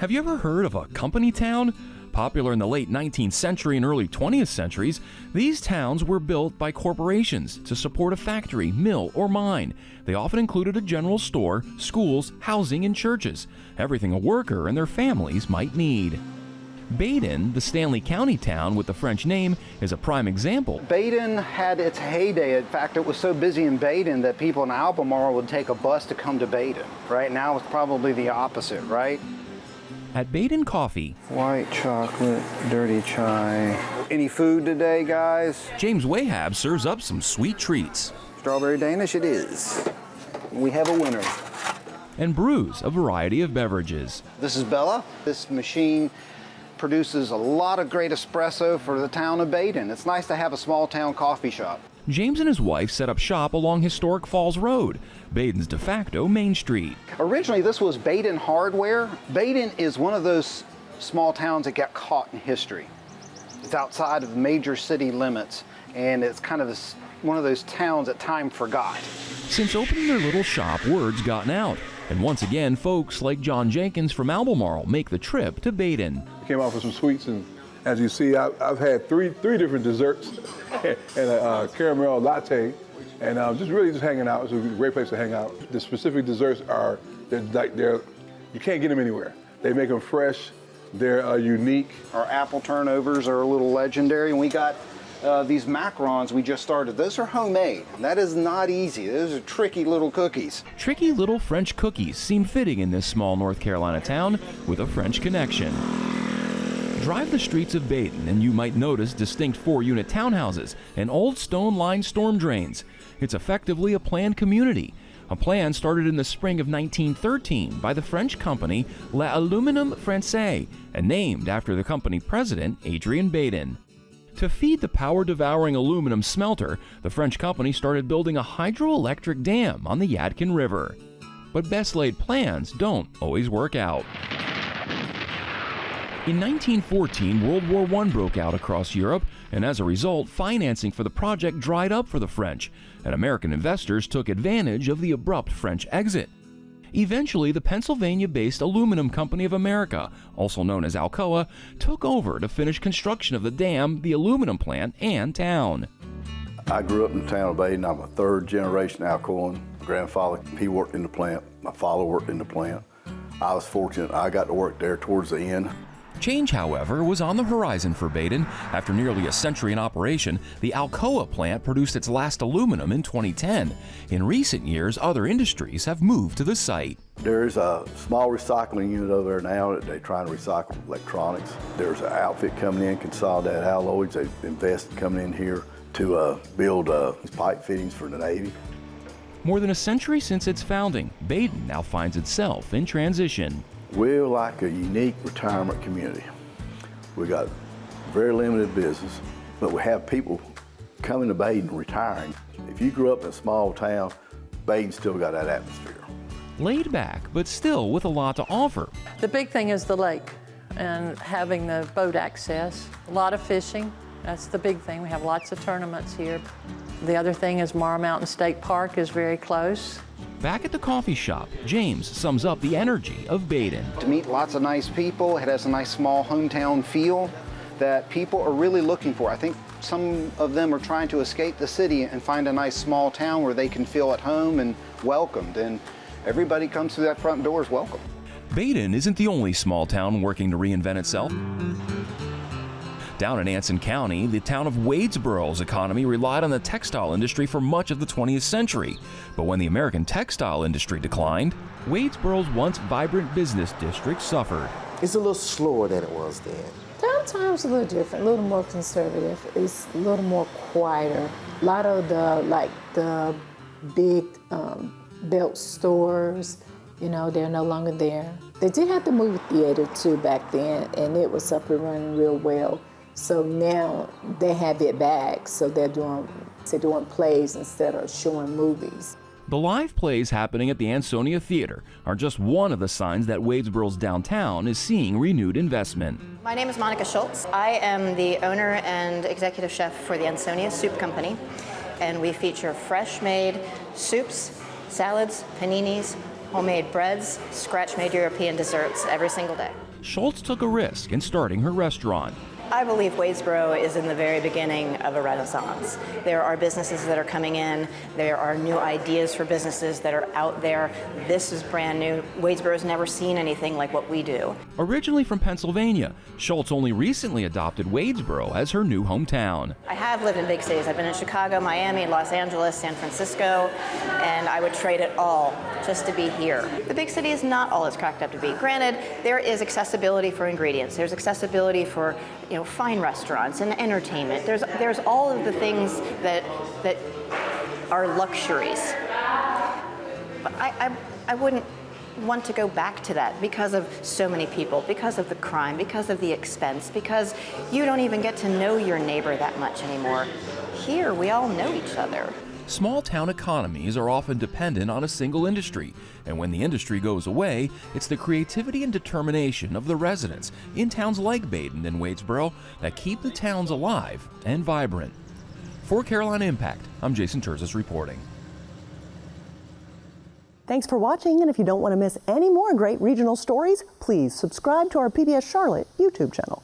Have you ever heard of a company town? Popular in the late 19th century and early 20th centuries, these towns were built by corporations to support a factory, mill, or mine. They often included a general store, schools, housing, and churches, everything a worker and their families might need. Badin, the Stanley County town with the French name, is a prime example. Badin had its heyday. In fact, it was so busy in Badin that people in Albemarle would take a bus to come to Badin. Right now, it's probably the opposite, right? At Badin Coffee, white chocolate, dirty chai. Any food today, guys? James Wahab serves up some sweet treats. Strawberry Danish it is. We have a winner. And brews a variety of beverages. This is Bella. This machine produces a lot of great espresso for the town of Badin. It's nice to have a small town coffee shop. James and his wife set up shop along historic Falls Road, Badin's de facto Main Street. Originally, this was Badin Hardware. Badin is one of those small towns that got caught in history. It's outside of the major city limits, and it's kind of one of those towns that time forgot. Since opening their little shop, word's gotten out. And once again, folks like John Jenkins from Albemarle make the trip to Badin. I came out for some sweets, and as you see, I've had three different desserts and a caramel latte, and just hanging out. It's a great place to hang out. The specific desserts are, you can't get them anywhere. They make them fresh, they're unique. Our apple turnovers are a little legendary, and we got these macarons we just started. Those are homemade. That is not easy. Those are tricky little cookies. Tricky little French cookies seem fitting in this small North Carolina town with a French connection. Drive the streets of Badin and you might notice distinct 4-unit townhouses and old stone-lined storm drains. It's effectively a planned community. A plan started in the spring of 1913 by the French company L'Aluminum Français and named after the company president, Adrian Badin. To feed the power-devouring aluminum smelter, the French company started building a hydroelectric dam on the Yadkin River. But best-laid plans don't always work out. In 1914, World War I broke out across Europe, and as a result, financing for the project dried up for the French, and American investors took advantage of the abrupt French exit. Eventually, the Pennsylvania-based Aluminum Company of America, also known as Alcoa, took over to finish construction of the dam, the aluminum plant, and town. I grew up in the town of Badin. I'm a third-generation Alcoan. My grandfather, he worked in the plant. My father worked in the plant. I was fortunate. I got to work there towards the end. Change, however, was on the horizon for Badin. After nearly a century in operation, the Alcoa plant produced its last aluminum in 2010. In recent years, other industries have moved to the site. There's a small recycling unit over there now that they're trying to recycle electronics. There's an outfit coming in, Consolidated Alloys. They've invested coming in here to build pipe fittings for the Navy. More than a century since its founding, Badin now finds itself in transition. We're like a unique retirement community. We got very limited business, but we have people coming to Badin retiring. If you grew up in a small town, Badin still got that atmosphere. Laid back, but still with a lot to offer. The big thing is the lake and having the boat access. A lot of fishing, that's the big thing. We have lots of tournaments here. The other thing is Mara Mountain State Park is very close. Back at the coffee shop, James sums up the energy of Badin. To meet lots of nice people, it has a nice small hometown feel that people are really looking for. I think some of them are trying to escape the city and find a nice small town where they can feel at home and welcomed, and everybody comes through that front door is welcome. Badin isn't the only small town working to reinvent itself. Down in Anson County, the town of Wadesboro's economy relied on the textile industry for much of the 20th century. But when the American textile industry declined, Wadesboro's once vibrant business district suffered. It's a little slower than it was then. Downtown's a little different, a little more conservative. It's a little more quieter. A lot of the big belt stores, they're no longer there. They did have the movie theater too back then, and it was up and running real well. So now they have it back, so they're doing plays instead of showing movies. The live plays happening at the Ansonia Theater are just one of the signs that Wadesboro's downtown is seeing renewed investment. My name is Monica Schultz. I am the owner and executive chef for the Ansonia Soup Company, and we feature fresh-made soups, salads, paninis, homemade breads, scratch-made European desserts every single day. Schultz took a risk in starting her restaurant. I believe Wadesboro is in the very beginning of a renaissance. There are businesses that are coming in. There are new ideas for businesses that are out there. This is brand new. Wadesboro's never seen anything like what we do. Originally from Pennsylvania, Schultz only recently adopted Wadesboro as her new hometown. I have lived in big cities. I've been in Chicago, Miami, Los Angeles, San Francisco, and I would trade it all just to be here. The big city is not all it's cracked up to be. Granted, there is accessibility for ingredients. There's accessibility for fine restaurants and entertainment. There's all of the things that are luxuries. But I wouldn't want to go back to that because of so many people, because of the crime, because of the expense, because you don't even get to know your neighbor that much anymore. Here, we all know each other. Small town economies are often dependent on a single industry, and when the industry goes away, it's the creativity and determination of the residents in towns like Badin and Wadesboro that keep the towns alive and vibrant. For Carolina Impact, I'm Jason Terzis reporting. Thanks for watching, and if you don't want to miss any more great regional stories, please subscribe to our PBS Charlotte YouTube channel.